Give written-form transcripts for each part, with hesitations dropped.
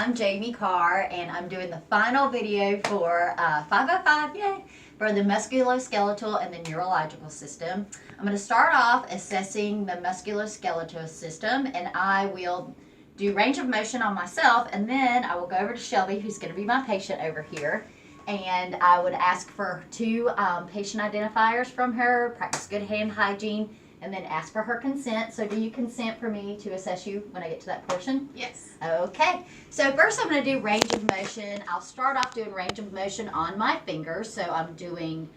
I'm Jamie Karrh, and I'm doing the final video for 505, yay, for the musculoskeletal and the neurological system. I'm going to start off assessing the musculoskeletal system, and I will do range of motion on myself, and then I will go over to Shelby, who's going to be my patient over here, and I would ask for two patient identifiers from her, practice good hand hygiene, and then ask for her consent. So do you consent for me to assess you when I get to that portion? Yes. Okay. So first I'm going to do range of motion. I'll start off doing range of motion on my fingers. So I'm doing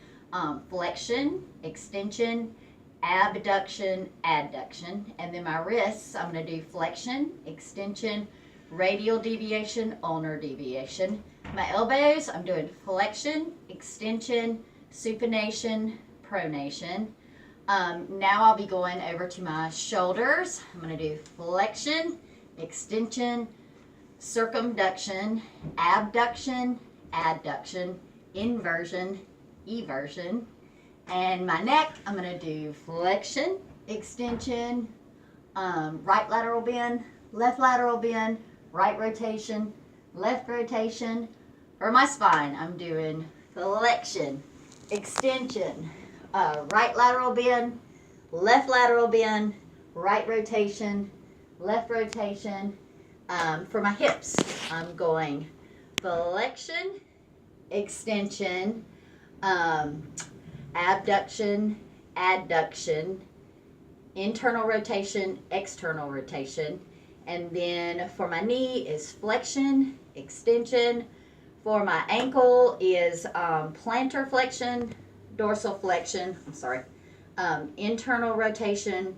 flexion, extension, abduction, adduction. And then my wrists, I'm going to do flexion, extension, radial deviation, ulnar deviation. My elbows, I'm doing flexion, extension, supination, pronation. Now I'll be going over to my shoulders. I'm going to do flexion, extension, circumduction, abduction, adduction, inversion, eversion. And my neck, I'm going to do flexion, extension, right lateral bend, left lateral bend, right rotation, left rotation. For my spine, I'm doing flexion, extension, right lateral bend, left lateral bend, right rotation, left rotation. For my hips, I'm going flexion, extension, abduction, adduction, internal rotation, external rotation. And then for my knee is flexion, extension. For my ankle is plantar flexion, dorsal flexion, internal rotation,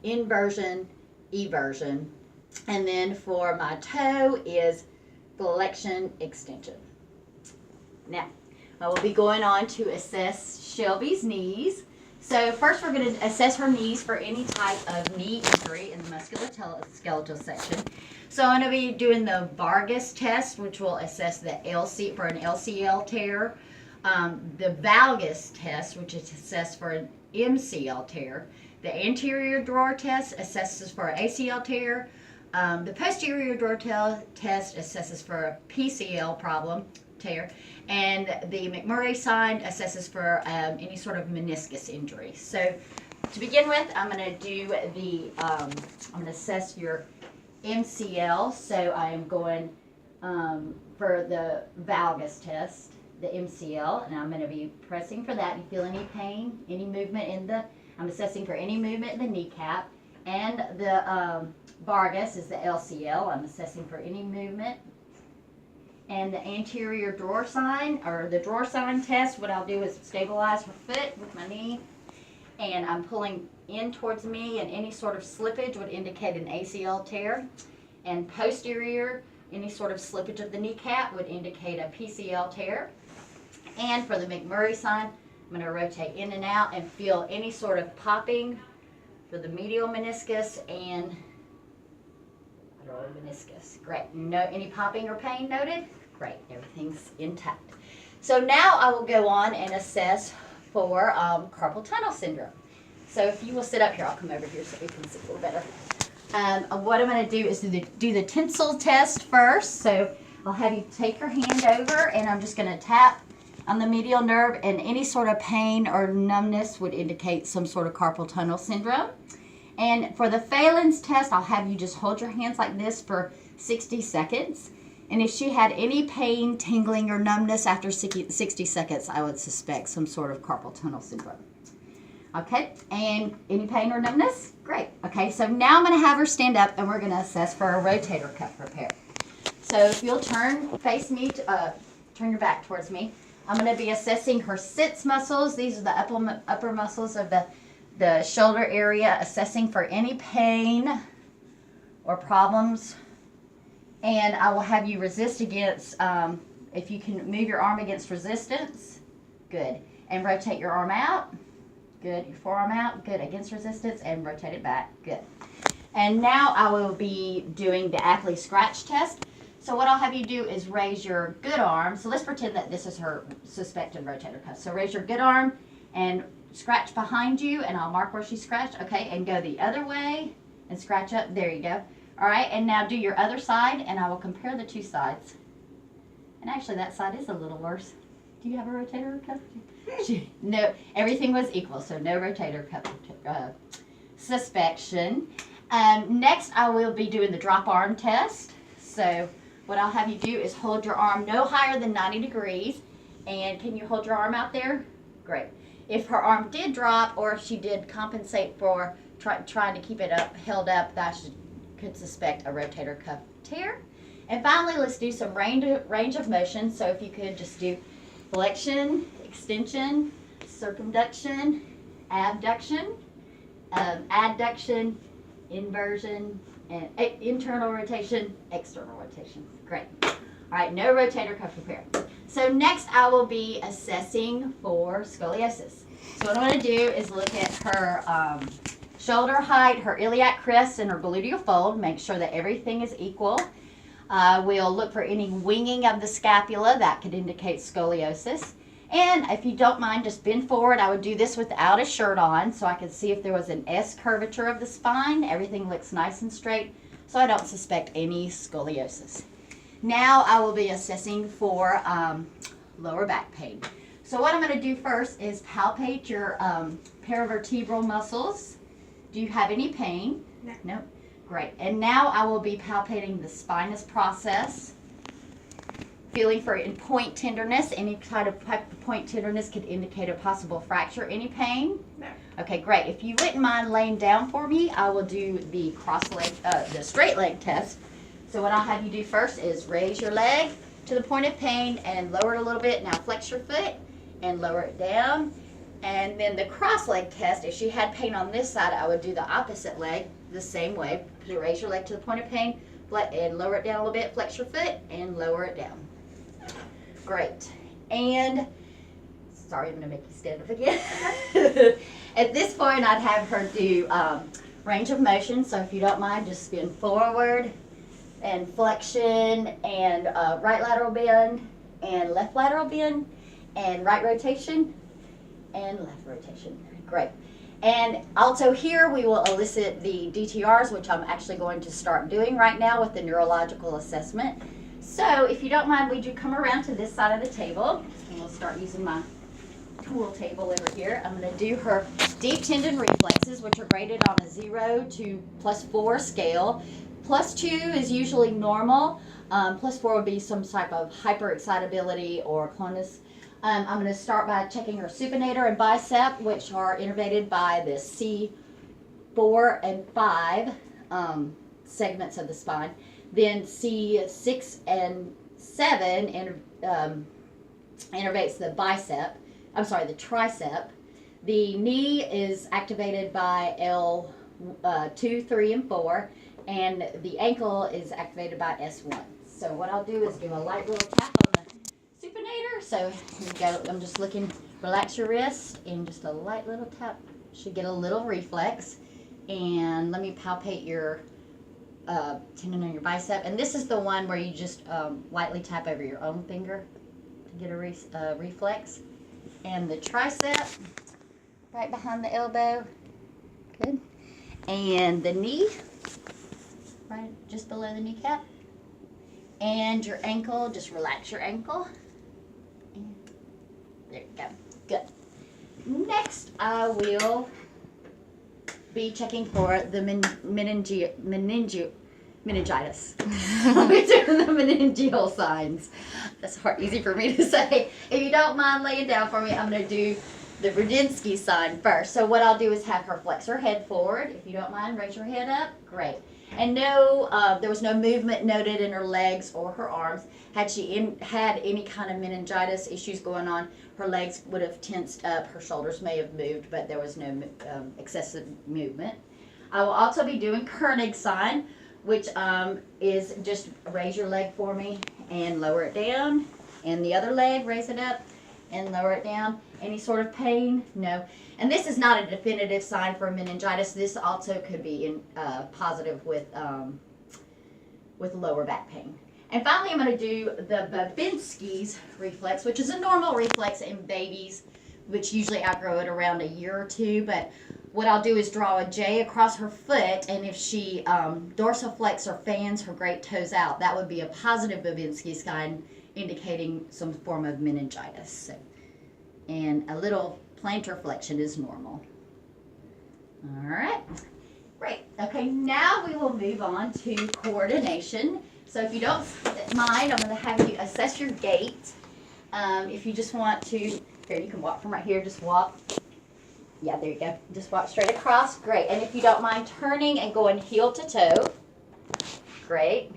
inversion, eversion. And then for my toe is flexion, extension. Now, I will be going on to assess Shelby's knees. So first we're going to assess her knees for any type of knee injury in the musculoskeletal section. So I'm going to be doing the Vargas test, which will assess the for an LCL tear. The valgus test, which is assessed for an MCL tear. The anterior drawer test assesses for an ACL tear. The posterior drawer test assesses for a PCL tear. And the McMurray sign assesses for any sort of meniscus injury. So to begin with, I'm going to do I'm going to assess your MCL. So I am going for the valgus test, the MCL, and I'm going to be pressing for that. You feel any pain, any movement I'm assessing for any movement in the kneecap. And the Vargas is the LCL. I'm assessing for any movement. And the anterior drawer sign, or the drawer sign test, what I'll do is stabilize her foot with my knee, and I'm pulling in towards me, and any sort of slippage would indicate an ACL tear. And posterior, any sort of slippage of the kneecap would indicate a PCL tear. And for the McMurray sign, I'm going to rotate in and out and feel any sort of popping for the medial meniscus and lateral meniscus. Great. Any popping or pain noted? Great. Everything's intact. So now I will go on and assess for carpal tunnel syndrome. So if you will sit up here, I'll come over here so we can see a little better. What I'm going to do is do the tensile test first. So I'll have you take your hand over, and I'm just going to tap on the medial nerve, and any sort of pain or numbness would indicate some sort of carpal tunnel syndrome. And for the Phelan's test, I'll have you just hold your hands like this for 60 seconds. And if she had any pain, tingling, or numbness after 60 seconds, I would suspect some sort of carpal tunnel syndrome. Okay, and any pain or numbness? Great. Okay, so now I'm going to have her stand up, and we're going to assess for a rotator cuff repair. So if you'll turn your back towards me, I'm going to be assessing her sits muscles. These are the upper muscles of the shoulder area, assessing for any pain or problems. And I will have you resist against, if you can move your arm against resistance, good. And rotate your arm out, good. Your forearm out, good. Against resistance, and rotate it back, good. And now I will be doing the Ackley scratch test. So what I'll have you do is raise your good arm. So let's pretend that this is her suspected rotator cuff. So raise your good arm and scratch behind you, and I'll mark where she scratched. Okay, and go the other way and scratch up. There you go. All right, and now do your other side, and I will compare the two sides. And actually, that side is a little worse. Do you have a rotator cuff? No, everything was equal, so no rotator cuff suspension. Next, I will be doing the drop arm test. So what I'll have you do is hold your arm no higher than 90 degrees. And can you hold your arm out there? Great. If her arm did drop, or if she did compensate for trying to keep it up, held up, that could suspect a rotator cuff tear. And finally, let's do some range of motion. So if you could just do flexion, extension, circumduction, abduction, adduction, inversion, and internal rotation, external rotation. Great. All right, no rotator cuff repair. So next I will be assessing for scoliosis. So what I'm going to do is look at her shoulder height, her iliac crest, and her gluteal fold. Make sure that everything is equal. We'll look for any winging of the scapula. That could indicate scoliosis. And if you don't mind, just bend forward. I would do this without a shirt on so I could see if there was an S curvature of the spine. Everything looks nice and straight, so I don't suspect any scoliosis. Now I will be assessing for lower back pain. So what I'm going to do first is palpate your paravertebral muscles. Do you have any pain? No. No? Great. And now I will be palpating the spinous process, feeling for point tenderness. Any kind of point tenderness could indicate a possible fracture. Any pain? No. Okay, great. If you wouldn't mind laying down for me, I will do the the straight leg test. So what I'll have you do first is raise your leg to the point of pain and lower it a little bit. Now flex your foot and lower it down. And then the cross leg test, if she had pain on this side, I would do the opposite leg the same way. You raise your leg to the point of pain and lower it down a little bit, flex your foot and lower it down. Great. And sorry, I'm going to make you stand up again. At this point, I'd have her do range of motion. So if you don't mind, just spin forward and flexion and right lateral bend and left lateral bend and right rotation and left rotation. Great. And also here we will elicit the DTRs, which I'm actually going to start doing right now with the neurological assessment. So if you don't mind, would you come around to this side of the table, and we'll start using my tool table over here. I'm going to do her deep tendon reflexes, which are graded on a 0 to +4 scale. +2 is usually normal. +4 would be some type of hyperexcitability or clonus. I'm going to start by checking her supinator and bicep, which are innervated by the C4 and 5 segments of the spine. Then C6 and 7 innervates the the tricep. The knee is activated by L2, 3, and 4, and the ankle is activated by S1. So what I'll do is do a light little tap on the supinator. So here we go. I'm just looking, relax your wrist, and just a light little tap. Should get a little reflex. And let me palpate your tendon on your bicep. And this is the one where you just lightly tap over your own finger to get a reflex. And the tricep, right behind the elbow. Good. And the knee, right just below the kneecap. And your ankle, just relax your ankle. And there you go. Good. Next, I will be checking for the meningitis. The meningeal signs. That's easy for me to say. If you don't mind laying down for me, I'm going to do the Rudinsky sign first. So what I'll do is have her flex her head forward. If you don't mind, raise your head up. Great. And no, there was no movement noted in her legs or her arms. Had she had any kind of meningitis issues going on, her legs would have tensed up. Her shoulders may have moved, but there was no excessive movement. I will also be doing Karrh sign, which is just raise your leg for me and lower it down. And the other leg, raise it up and lower it down. Any sort of pain? No. And this is not a definitive sign for meningitis. This also could be positive with lower back pain. And finally, I'm going to do the Babinski's reflex, which is a normal reflex in babies, which usually outgrow it around a year or two. But what I'll do is draw a J across her foot, and if she dorsiflex or fans her great toes out, that would be a positive Babinski sign indicating some form of meningitis. So, and a little plantar flexion is normal. All right, great. Okay, now we will move on to coordination. So if you don't mind, I'm going to have you assess your gait. If you just want to, here, you can walk from right here, just walk. Yeah, there you go. Just walk straight across. Great. And if you don't mind turning and going heel to toe. Great.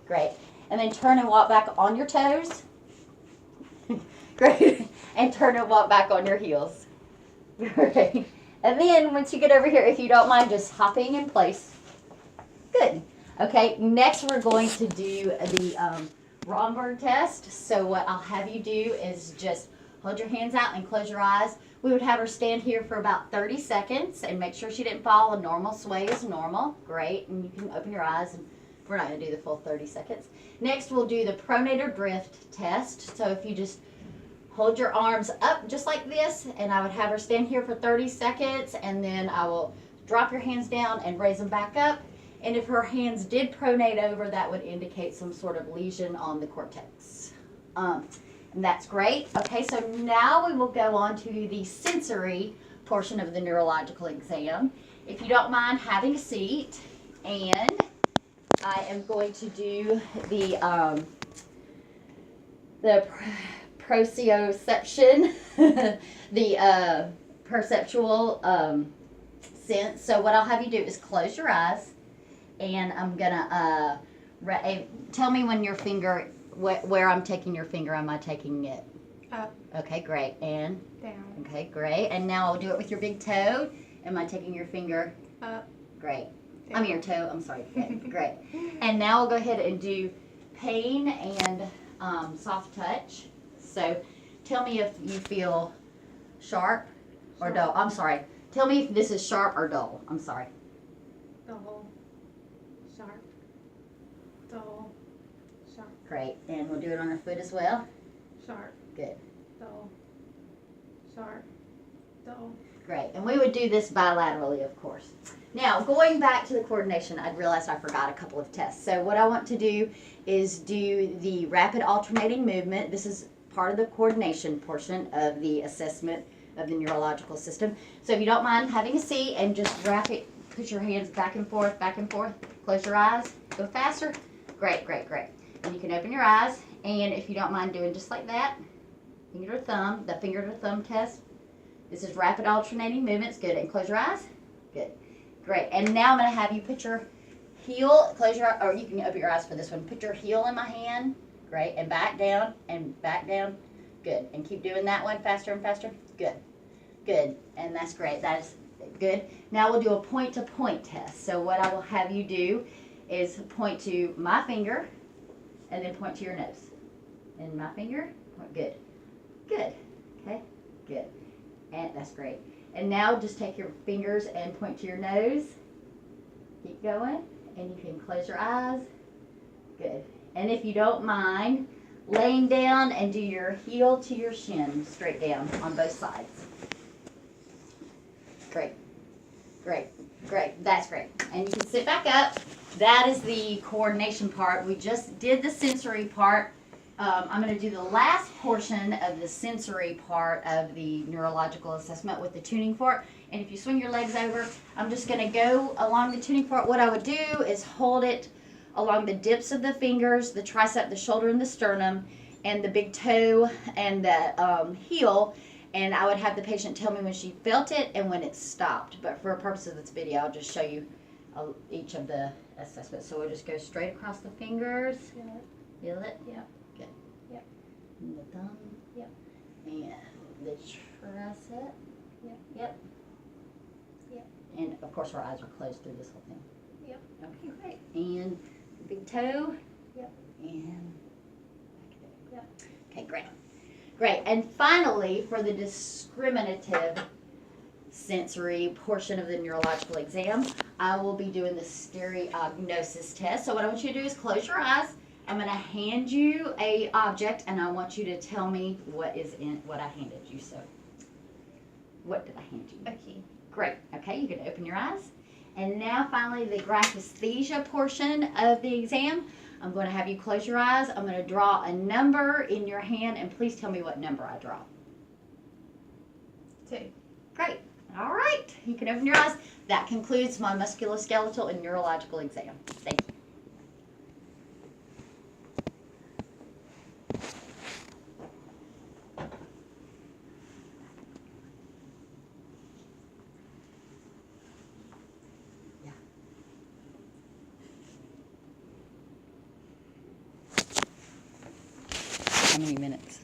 Great. And then turn and walk back on your toes. Great. And turn and walk back on your heels. Great. And then once you get over here, if you don't mind just hopping in place. Good. Okay, next we're going to do the Romberg test. So what I'll have you do is just hold your hands out and close your eyes. We would have her stand here for about 30 seconds and make sure she didn't fall. A normal sway is normal. Great. And you can open your eyes, and we're not going to do the full 30 seconds. Next, we'll do the pronator drift test. So if you just hold your arms up just like this, and I would have her stand here for 30 seconds, and then I will drop your hands down and raise them back up. And if her hands did pronate over, that would indicate some sort of lesion on the cortex. And that's great. Okay, so now we will go on to the sensory portion of the neurological exam. If you don't mind having a seat, and I am going to do the proprioception, the perceptual sense. So what I'll have you do is close your eyes, and I'm gonna tell me when your finger, where I'm taking your finger. Am I taking it up? Okay, great. And down. Okay, great. And now I'll do it with your big toe. Am I taking your finger up? Great. Down. I mean your toe. I'm sorry. Okay, great. And now we'll go ahead and do pain and soft touch. So tell me if you feel sharp or dull. I'm sorry. Tell me if this is sharp or dull. I'm sorry. Dull. Sharp. Dull. Sharp. Great. And we'll do it on our foot as well. Sharp. Good. Dull. Sharp. Dull. Great. And we would do this bilaterally, of course. Now, going back to the coordination, I realized I forgot a couple of tests. So what I want to do is do the rapid alternating movement. This is part of the coordination portion of the assessment of the neurological system. So if you don't mind having a seat and just put your hands back and forth, close your eyes, go faster. Great, great, great. And you can open your eyes, and if you don't mind doing just like that, finger to thumb, the finger to thumb test. This is rapid alternating movements. Good. And close your eyes. Good. Great. And now I'm going to have you put your heel, or you can open your eyes for this one. Put your heel in my hand. Great. And back down and back down. Good. And keep doing that one faster and faster. Good. Good. And that's great. That is good. Now we'll do a point-to-point test. So what I will have you do is point to my finger and then point to your nose. And my finger. Good. Good. Okay. Good. And that's great. And now just take your fingers and point to your nose. Keep going. And you can close your eyes. Good. And if you don't mind, laying down and do your heel to your shin straight down on both sides. Great. Great. Great. That's great. And you can sit back up. That is the coordination part. We just did the sensory part. I'm going to do the last portion of the sensory part of the neurological assessment with the tuning fork. And if you swing your legs over, I'm just going to go along the tuning fork. What I would do is hold it along the dips of the fingers, the tricep, the shoulder, and the sternum, and the big toe and the heel. And I would have the patient tell me when she felt it and when it stopped. But for the purpose of this video, I'll just show you each of the assessments. So we'll just go straight across the fingers. Feel it? Yep. Good. Yep. And the thumb. Yep. And the tricep. Yep. Yep. Yep. And of course our eyes are closed through this whole thing. Yep. Okay, great. And the big toe. Yep. And back Yep. Okay, great. Great. And finally, for the discriminative sensory portion of the neurological exam, I will be doing the stereognosis test. So what I want you to do is close your eyes. I'm going to hand you a object, and I want you to tell me what is in what I handed you. So What did I hand you? A key. Great. Okay, you can open your eyes. And now finally the graphesthesia portion of the exam. I'm going to have you close your eyes. I'm going to draw a number in your hand, and please tell me what number I draw. 2. Great. All right. You can open your eyes. That concludes my musculoskeletal and neurological exam. Thank you. How many minutes?